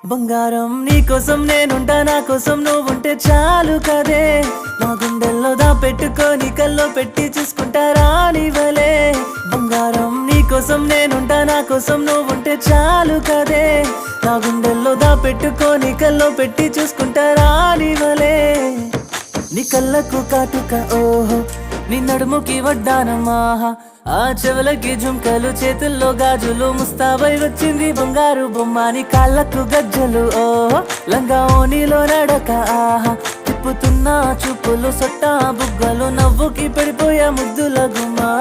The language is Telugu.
బంగారం నీకోసం నేనుంటా, నా కోసం నువ్వుంటే చాలు కదే. నా గుండెల్లో పెట్టుకొని కల్లో పెట్టి చూసుకుంటా రానివలే. బంగారం నీకోసం నేనుంటా, నా కోసం నువ్వుంటే చాలు కదే. నా గుండెల్లో పెట్టుకొని కల్లో పెట్టి చూసుకుంటా రానివలే. నీ కళ్ళకు కాటుక ఓహో, నీ నడుముకి వడ్డానమాహా, ఆ చెవులకి జుంకలు, చేతుల్లో గాజులు, ముస్తాబై వచ్చింది బంగారు బొమ్మ. నీ కాళ్ళకు గజ్జలు ఓహో, లంగా ఓనిలో నడక ఆహా, తిప్పుతున్న చూపులు, సొట్టా బుగ్గలు, నవ్వుకి పడిపోయా ముద్దుల గుమ్మా.